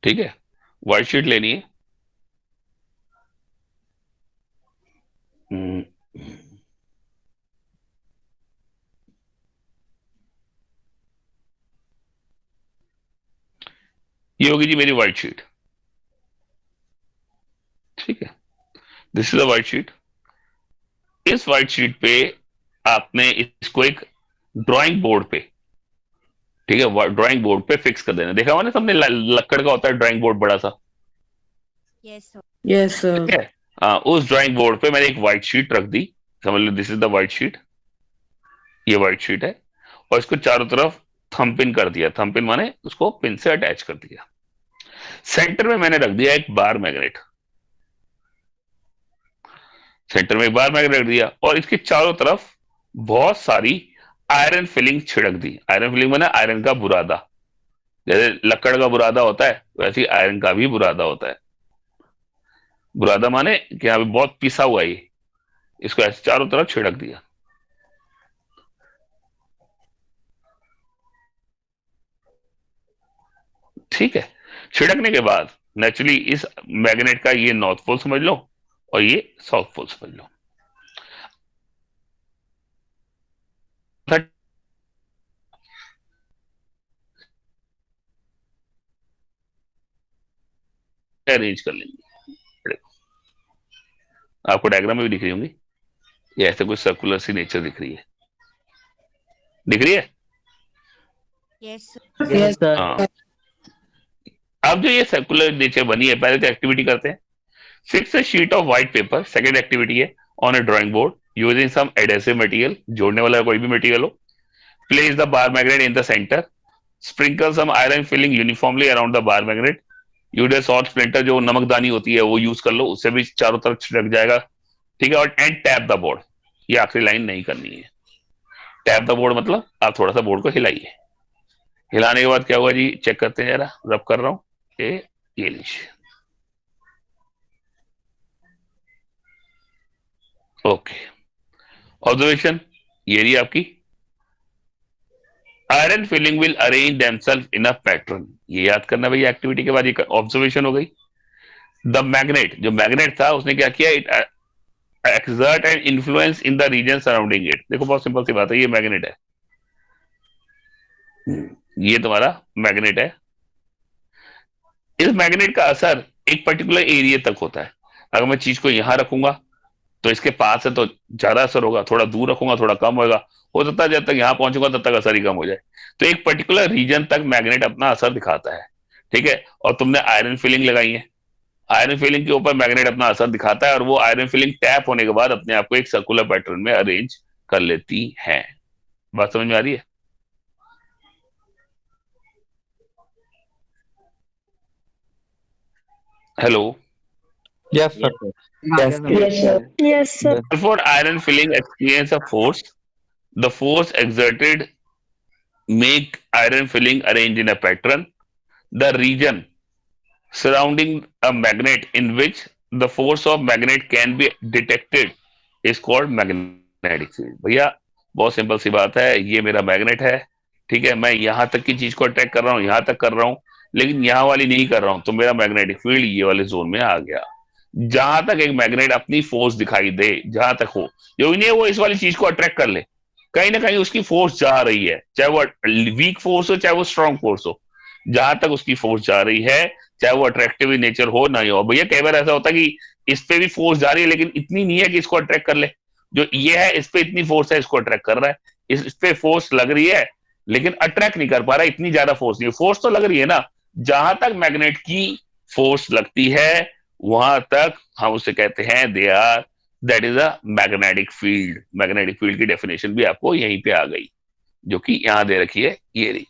ठीक है, व्हाइट शीट लेनी है। ये होगी जी मेरी व्हाइट शीट, ठीक है, this is a white sheet. इस व्हाइट शीट पे आपने इसको एक ड्राइंग बोर्ड पे, ठीक है, ड्राइंग बोर्ड पे फिक्स कर देना। देखा मैंने सबने लकड़ का होता है ड्राइंग बोर्ड बड़ा सा, यस सर। ठीक है। उस ड्राइंग बोर्ड पे मैंने एक व्हाइट शीट रख दी, समझ लो this is the white sheet, ये व्हाइट शीट है, और इसको चारों तरफ थंब पिन कर दिया, थंब पिन माने उसको पिन से अटैच कर दिया। सेंटर में मैंने रख दिया एक बार मैग्नेट, सेंटर में एक बार मैग्नेट रख दिया, और इसके चारों तरफ बहुत सारी आयरन फिलिंग छिड़क दी। आयरन फिलिंग माने आयरन का बुरादा, जैसे लकड़ का बुरादा होता है वैसे ही आयरन का भी बुरादा होता है। बुरादा माने कि यहाँ पे बहुत पिसा हुआ है, इसको ऐसे चारों तरफ छिड़क दिया। ठीक है, छिड़कने के बाद नेचुरली इस मैग्नेट का ये नॉर्थ पोल समझ लो और ये साउथ पोल समझ लो। अरेंज कर लेंगे, आपको डायग्राम में भी दिख रही होंगी, ये ऐसे कुछ सर्कुलर सी नेचर दिख रही है, दिख रही है? Yes sir. हाँ। अब जो ये सर्कुलर नेचर बनी है, पहले तो एक्टिविटी करते हैं। Fix a sheet of white paper, second activity है, on a drawing board using some adhesive material, जोड़ने वाला कोई भी मटेरियल हो। Place the bar magnet in the centre, sprinkle some iron filing uniformly around the bar magnet, use a salt splinter, जो नमकदानी होती है वो यूज कर लो, उससे भी चारों तरफ छिड़क जाएगा, ठीक है। और एंड टैप द बोर्ड, ये आखिरी लाइन नहीं करनी है। टैप द बोर्ड मतलब आप थोड़ा सा बोर्ड को हिलाइए, हिलाने के बाद क्या हुआ जी चेक करते हैं जरा, रब कर रहा हूं, ये लीजिए, ओके। ऑब्जर्वेशन ये रही आपकी, iron filing will arrange themself in a pattern, ये याद करना भैया एक्टिविटी के बाद, ये ऑब्जर्वेशन हो गई। द मैग्नेट, जो मैग्नेट था उसने क्या किया, it exert and influence in the region surrounding it. देखो बहुत सिंपल सी बात है, ये मैग्नेट है, ये तुम्हारा मैग्नेट है। इस मैग्नेट का असर एक पर्टिकुलर एरिया तक होता है। अगर मैं चीज को यहां रखूंगा तो इसके पास है तो ज्यादा असर होगा, थोड़ा दूर रखूंगा थोड़ा कम होगा। हो सकता है जब तक यहां पहुंचूंगा तब तक असर ही कम हो जाए। तो एक पर्टिकुलर रीजन तक मैग्नेट अपना असर दिखाता है, ठीक है। और तुमने आयरन फिलिंग लगाई है, आयरन फिलिंग के ऊपर मैग्नेट अपना असर दिखाता है और वो आयरन फिलिंग टैप होने के बाद अपने आप को एक सर्कुलर पैटर्न में अरेंज कर लेती है। बात समझ में आ रही है? Hello. Yes, sir. Yes, Yes, sir. Yes, sir. Therefore, iron filling experience a force. The force exerted make iron filling arrange in a pattern. The region surrounding a magnet in which the force of magnet can be detected is called magnetic field. भैया बहुत simple सी बात है, ये मेरा magnet है, ठीक है। मैं यहां तक की चीज को अट्रैक्ट कर रहा हूं, यहां तक कर रहा हूं, लेकिन यहां वाली नहीं कर रहा हूं, तो मेरा मैग्नेटिक फील्ड ये वाले जोन में आ गया। जहां तक एक मैग्नेट अपनी फोर्स दिखाई दे, जहां तक हो, जो नहीं है वो इस वाली चीज को अट्रैक्ट कर ले, कहीं ना कहीं उसकी फोर्स जा रही है, चाहे वो वीक फोर्स हो चाहे वो स्ट्रांग फोर्स हो। जहां तक उसकी फोर्स जा रही है, चाहे वो अट्रैक्टिव नेचर हो ना हो। भैया कई बार ऐसा होता है कि इस पे भी फोर्स जा रही है लेकिन इतनी नहीं है कि इसको अट्रैक्ट कर ले। जो ये है इस पे इतनी फोर्स है, इसको अट्रैक्ट कर रहा है। इस पे फोर्स लग रही है लेकिन अट्रैक्ट नहीं कर पा रहा, इतनी ज्यादा फोर्स नहीं है। फोर्स तो लग रही है ना। जहां तक मैग्नेट की फोर्स लगती है वहां तक हम उसे कहते हैं they are, that is a magnetic field. Magnetic field की डेफिनेशन भी आपको यहीं पे आ गई, जो कि यहां दे रखी है, ये रही।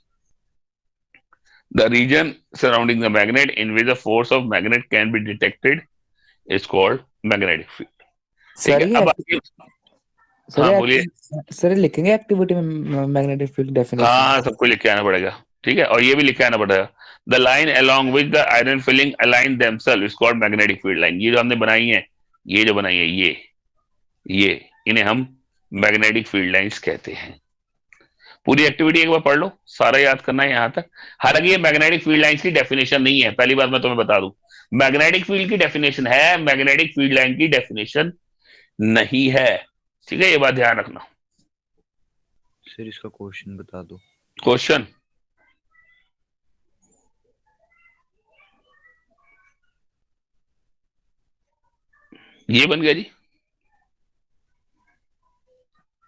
The region surrounding the magnet in which the force of magnet can be detected is called magnetic field. ठीक सर है, ये अब सर हाँ बोलिए। सर लिखेंगे एक्टिविटी में मैग्नेटिक फील्ड डेफिनेशन? हाँ सबको लिख के आना पड़ेगा, ठीक है। और ये भी लिख के आना पड़ेगा, the line along which the iron filling align themselves is called magnetic field line। ये जो हमने बनाई है, ये जो बनाई है, ये इन्हें हम मैग्नेटिक फील्ड लाइंस कहते हैं। पूरी एक्टिविटी एक बार पढ़ लो, सारा याद करना है यहां तक। हालांकि ये मैग्नेटिक फील्ड लाइंस की डेफिनेशन नहीं है, पहली बात मैं तुम्हें बता दूं। मैग्नेटिक फील्ड की डेफिनेशन है, मैग्नेटिक फील्ड लाइन की डेफिनेशन नहीं है, ठीक है। ये बात ध्यान रखना। सर इसका क्वेश्चन बता दो। क्वेश्चन ये बन गया जी,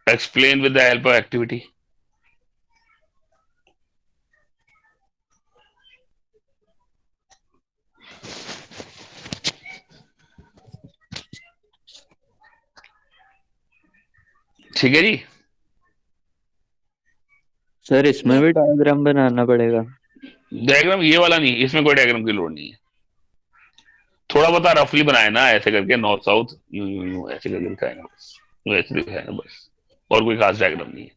explain with the help of activity. ठीक है जी। सर इसमें भी डायग्राम बनाना पड़ेगा? डायग्राम ये वाला नहीं, इसमें कोई डायग्राम की लोड नहीं है। थोड़ा बहुत रफली बनाए ना, ऐसे करके नॉर्थ साउथ यूं यूं यूं ऐसे करके दिखाए ना, बस वैसे दिखाए ना, बस। और कोई खास डायग्राम नहीं है।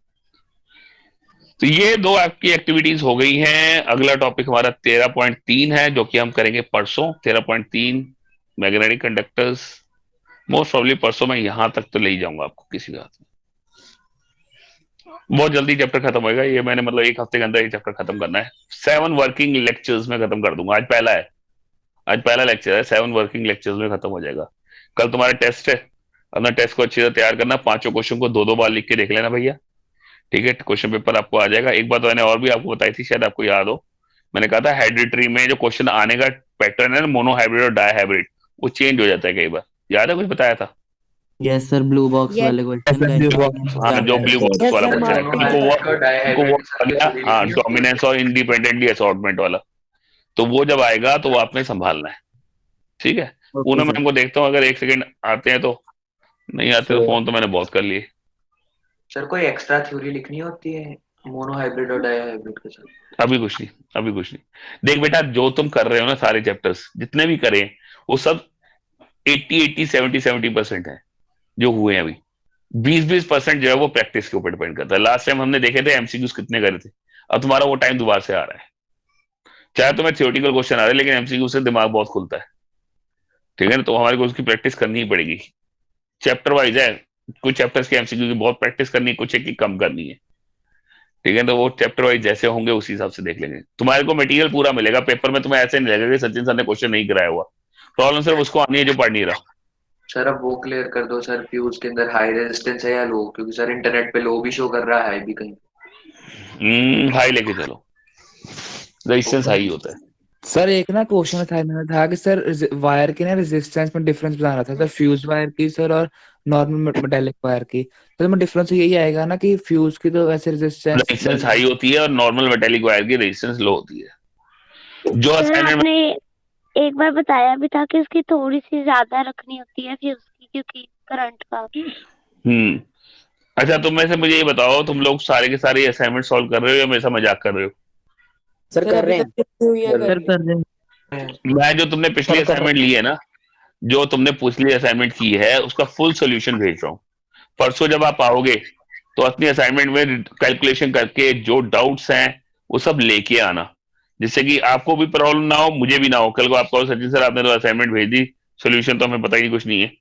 तो ये दो आपकी एक्टिविटीज हो गई हैं। अगला टॉपिक हमारा 13.3 है, जो कि हम करेंगे परसों। 13.3 मैग्नेटिक कंडक्टर्स। मोस्ट प्रॉब्ली परसों मैं यहां तक तो ले ही जाऊंगा आपको किसी बात में। बहुत जल्दी चैप्टर खत्म होगा ये, मैंने मतलब एक हफ्ते के अंदर ये चैप्टर खत्म करना है। 7 वर्किंग लेक्चर्स में खत्म कर दूंगा। आज पहला है, आज पहला लेक्चर है, 7 वर्किंग लेक्चर्स में खत्म हो जाएगा। कल तुम्हारा टेस्ट है, अपना टेस्ट को अच्छी तरह तैयार करना। 5 क्वेश्चन को 2-2 बार लिख के देख लेना भैया, ठीक है। क्वेश्चन पेपर आपको आ जाएगा। एक बात तो मैंने और भी आपको बताई थी, शायद आपको याद हो। मैंने कहा था हेरिडिटरी में जो क्वेश्चन आने का पैटर्न है ना, मोनो हाइब्रिड और डाई हाइब्रिड, वो चेंज हो जाता है कई बार। याद है, कुछ बताया था? यस सर, ब्लू बॉक्स वाले क्वेश्चन। हाँ, जो ब्लू बॉक्स वाला क्वेश्चन है, हाँ, डोमिनेंस और इंडिपेंडेंटली असॉर्टमेंट वाला। तो वो जब आएगा तो वो आपने संभालना है, ठीक है। पूनम मैम को देखता हूँ, अगर 1 सेकंड आते हैं तो, नहीं आते तो फोन तो मैंने बहुत कर लिए। सर कोई एक्स्ट्रा थ्योरी लिखनी होती है मोनो हाइब्रिड और डाई हाइब्रिड के साथ? अभी कुछ नहीं, अभी कुछ नहीं। देख बेटा, जो तुम कर रहे हो ना, सारे चैप्टर्स जितने भी करें, वो सब 70% है जो हुए हैं अभी। 20% जो है वो प्रैक्टिस के ऊपर डिपेंड करता है। लास्ट टाइम हमने देखे थे एमसीक्यूज कितने करे थे, अब तुम्हारा वो टाइम दोबारा से आ रहा है। चाहे तुम्हें थियोरेटिकल क्वेश्चन आ रहे हैं, लेकिन एमसीक्यू से दिमाग बहुत खुलता है, ठीक है ना। तो हमारे को उसकी प्रैक्टिस करनी ही पड़ेगी। चैप्टर वाइज है, कुछ चैप्टर्स के एमसीक्यू की बहुत प्रैक्टिस करनी है, कुछ एक की कम करनी है, ठीक है। तो वो चैप्टर वाइज जैसे होंगे उसी हिसाब से देख लेंगे। तुम्हारे को मटेरियल पूरा मिलेगा पेपर में, तुम्हें ऐसे नहीं लगेगा कि सचिन सर ने क्वेश्चन नहीं कराया हुआ। प्रॉब्लम सिर्फ उसको आनी है जो पढ़ नहीं रहा। सर अब वो क्लियर कर दो सर, फ्यूज के अंदर हाई रेजिस्टेंस है या लो, क्योंकि सर इंटरनेट पे लो भी शो कर रहा है भी कहीं। हाई लेके चलो, रेजिस्टेंस हाई होता है। सर एक ना क्वेश्चन था कि सर वायर की ना रेजिस्टेंस में डिफरेंस बताना था सर, फ्यूज वायर की सर और नॉर्मल मेटालिक वायर की। तो में डिफरेंस यही आएगा ना कि फ्यूज की तो वैसे रेजिस्टेंस हाई होती है और नॉर्मल मेटालिक वायर की रेजिस्टेंस लो होती है। जो सर असाइनमेंट आपने एक बार बताया भी था कि उसकी थोड़ी सी ज्यादा रखनी होती है फ्यूज की, क्योंकि करंट का। अच्छा, तुम में से मुझे ये बताओ, तुम लोग सारे के सारे असाइनमेंट सॉल्व कर रहे हो या मेरे साथ मजाक कर रहे हो? सर कर रहे हैं। सर कर रहे हैं। मैं जो तुमने पिछली असाइनमेंट ली है ना, जो तुमने पिछली असाइनमेंट की है उसका फुल सोल्यूशन भेज रहा हूँ। परसों जब आप आओगे तो अपनी असाइनमेंट में कैलकुलेशन करके जो डाउट्स हैं वो सब लेके आना, जिससे कि आपको भी प्रॉब्लम ना हो, मुझे भी ना हो। कल को आपको सचिन सर आपने तो असाइनमेंट भेज दी, सोल्यूशन तो हमें पता ही नहीं, कुछ नहीं है।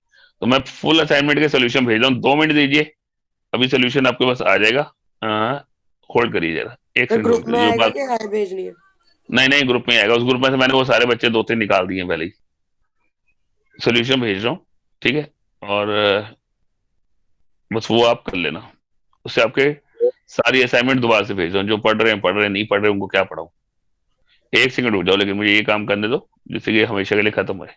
तो मैं फुल असाइनमेंट के सोल्यूशन भेज रहा हूँ, 2 मिनट दीजिए, अभी सोल्यूशन आपके पास आ जाएगा। होल्ड करिए जरा, एक सेकंड होल्ड करिए। जो बात भेजनी है। नहीं नहीं, ग्रुप में आएगा, उस ग्रुप में से मैंने वो सारे बच्चे 2-3 निकाल दिए पहले ही। सोल्यूशन भेज रहा हूँ, ठीक है? और बस वो आप कर लेना, उससे आपके सारी असाइनमेंट दोबारा से भेज रहा हूँ। जो पढ़ रहे हैं पढ़ रहे हैं, नहीं पढ़ रहे उनको क्या पढ़ाऊँ। एक सेकंड रुक जाओ, लेकिन मुझे ये काम करने दो जिससे कि हमेशा के लिए खत्म हो।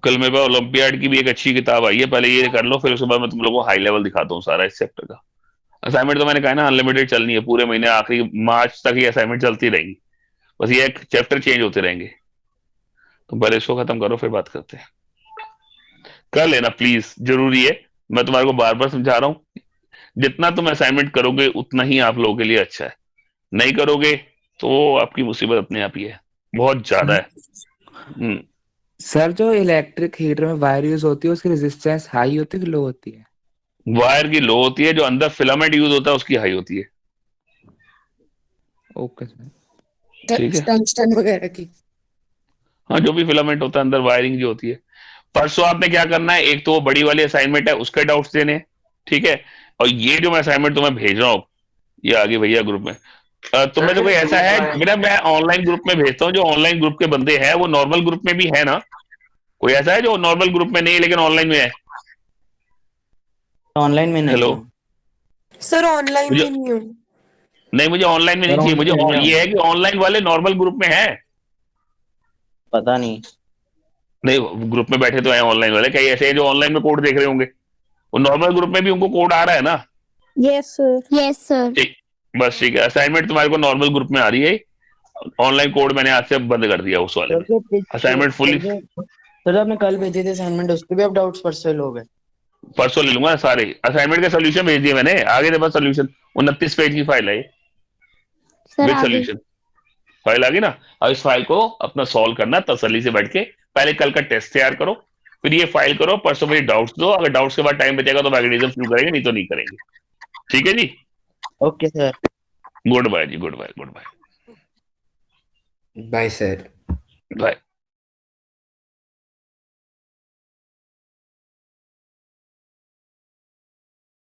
कल मेरे पास ओलंपियाड की भी एक अच्छी किताब आई है, पहले ये कर लो, फिर उसके बाद मैं तुम लोगों को हाई लेवल दिखाता हूँ सारा इस चैप्टर का। असाइनमेंट तो मैंने कहा ना अनलिमिटेड चलनी है, पूरे महीने आखिरी मार्च तक ये असाइनमेंट चलती रहेंगी, बस ये एक चैप्टर चेंज होते रहेंगे। तुम पहले इसको खत्म करो फिर बात करते हैं। कर लेना प्लीज, जरूरी है। मैं तुम्हारे को बार बार समझा रहा हूँ, जितना तुम असाइनमेंट करोगे उतना ही आप लोगों के लिए अच्छा है। नहीं करोगे तो आपकी मुसीबत अपने आप ही है, बहुत ज्यादा है। सर जो इलेक्ट्रिक हीटर में वायर यूज होती है उसकी रेजिस्टेंस हाई होती है कि लो होती है? वायर की लो होती है, जो अंदर फिलामेंट यूज होता है उसकी हाई होती है। Okay sir. ठीक है, टंगस्टन वगैरह की। हाँ जो भी फिलामेंट होता है अंदर, वायरिंग जो होती है। परसों आपने क्या करना है, एक तो वो बड़ी वाली असाइनमेंट है उसके डाउट्स देने हैं, ठीक है? और ये जो मैं असाइनमेंट तुम्हें भेज रहा हूँ, ये आगे भैया ग्रुप में तुम्हें तो कोई ऐसा है मेरा, मैं ऑनलाइन ग्रुप में भेजता हूँ, जो ऑनलाइन ग्रुप के बंदे हैं वो नॉर्मल ग्रुप में भी है ना? कोई ऐसा है जो नॉर्मल ग्रुप में नहीं है लेकिन ऑनलाइन में है? ऑनलाइन में नहीं हेलो, है। सर ऑनलाइन मुझे में नहीं हूँ। नहीं, मुझे ऑनलाइन में नहीं सर चाहिए, ऑनलाइन मुझे में ये है कि ऑनलाइन वाले नॉर्मल ग्रुप में है। पता नहीं। नहीं, ग्रुप में बैठे तो हैं ऑनलाइन वाले, कई ऐसे हैं जो ऑनलाइन में कोड देख रहे होंगे, वो नॉर्मल ग्रुप में भी उनको कोड आ रहा है ना? Yes sir. ठीक, बस ठीक है। असाइनमेंट तुम्हारे को नॉर्मल ग्रुप में आ रही है, ऑनलाइन कोड मैंने आज से बंद कर दिया उस वाले में। असाइनमेंट फुली सर आपने कल भेजे थे असाइनमेंट, उसके भी आप डाउट्स परसों हो गए। परसों ले लूंगा सारे असाइनमेंट के सोल्यूशन भेज दिए मैंने, आगे बस सोल्यूशन 29 पेज की फाइल है ये, सर विद आगे। सोल्यूशन फाइल आ गई ना। अब इस फाइल को अपना सॉल्व करना तसल्ली से बैठ के, पहले कल का टेस्ट तैयार करो, फिर ये फाइल करो, परसों मेरी डाउट्स दो, अगर डाउट्स के बाद टाइम बचेगा तो मैग्नीशियम शुरू करेंगे, नहीं तो नहीं करेंगे। ठीक है जी, ओके सर। गुड बाय जी, goodbye, goodbye, bye sir. Bye.